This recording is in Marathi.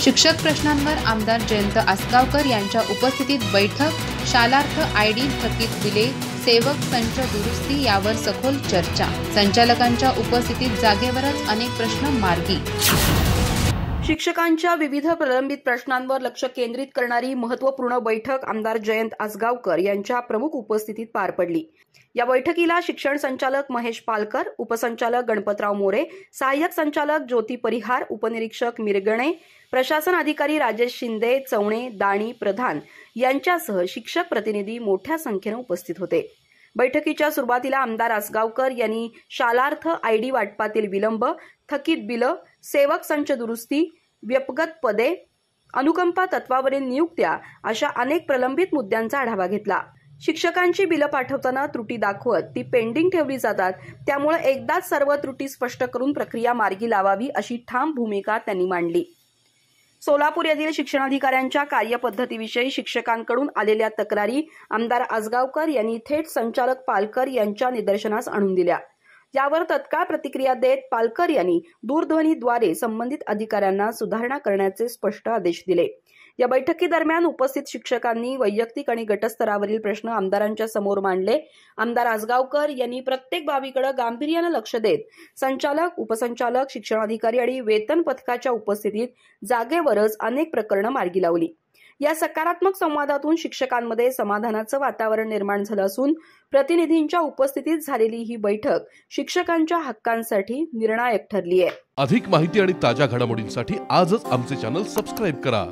शिक्षक प्रश्नांवर आमदार जयंत आसगावकर यांच्या उपस्थितीत बैठक, शालार्थ आयडी थकीत बिले, सेवक संच दुरुस्ती यावर सखोल चर्चा। संचालकांच्या उपस्थितीत जागेवरच अनेक प्रश्न मार्गी। शिक्षकांच्या विविध प्रलंबित प्रश्नांवर लक्ष केंद्रित करणारी महत्त्वपूर्ण बैठक आमदार जयंत आसगावकर यांच्या प्रमुख उपस्थितीत पार पडली। या बैठकीला शिक्षण संचालक महेश पालकर, उपसंचालक गणपतराव मोरे, सहाय्यक संचालक ज्योती परिहार, उपनिरीक्षक मिरगणे, प्रशासन अधिकारी राजेश शिंदे, चौणे, दाणी, प्रधान यांच्यासह शिक्षक प्रतिनिधी मोठ्या संख्येने उपस्थित होते। बैठकीच्या सुरुवातीला आमदार आसगावकर यांनी शालार्थ आयडी वाटपातील विलंब, थकीत बिल, सेवक संच दुरुस्ती, व्यपगत पदे, अनुकंपा तत्वावरील नियुक्त्या अशा अनेक प्रलंबित मुद्द्यांचा आढावा घेतला। शिक्षकांची बिलं पाठवताना त्रुटी दाखवत ती पेंडिंग ठेवली जातात, त्यामुळे एकदाच सर्व त्रुटी स्पष्ट करून प्रक्रिया मार्गी लावावी अशी ठाम भूमिका त्यांनी मांडली। सोलापूर येथील शिक्षणाधिकाऱ्यांच्या कार्यपद्धतीविषयी शिक्षकांकडून आलेल्या तक्रारी आमदार आसगावकर यांनी थेट संचालक पालकर यांच्या निदर्शनास आणून दिल्या। यावर तत्काळ प्रतिक्रिया देत पालकर यांनी दूरध्वनीद्वारे संबंधित अधिकाऱ्यांना सुधारणा करण्याचे स्पष्ट आदेश दिले। या बैठकीदरम्यान उपस्थित शिक्षकांनी वैयक्तिक आणि गटस्तरावरील प्रश्न आमदारांच्या समोर मांडले। आमदार आसगावकर यांनी प्रत्येक बाबीकडे गांभीर्याने लक्ष देत संचालक, उपसंचालक, शिक्षणाधिकारी आणि वेतन पथकाच्या उपस्थितीत जागेवरच अनेक प्रकरणे मार्गी लावली। या सकारात्मक संवादातून शिक्षकांमध्ये समाधानाचं वातावरण निर्माण झालं असून प्रतिनिधींच्या उपस्थितीत झालेली ही बैठक शिक्षकांच्या हक्कांसाठी निर्णायक ठरली आहे। अधिक माहिती आणि ताज्या घडामोडींसाठी आजच आमचे चॅनल सबस्क्राइब करा।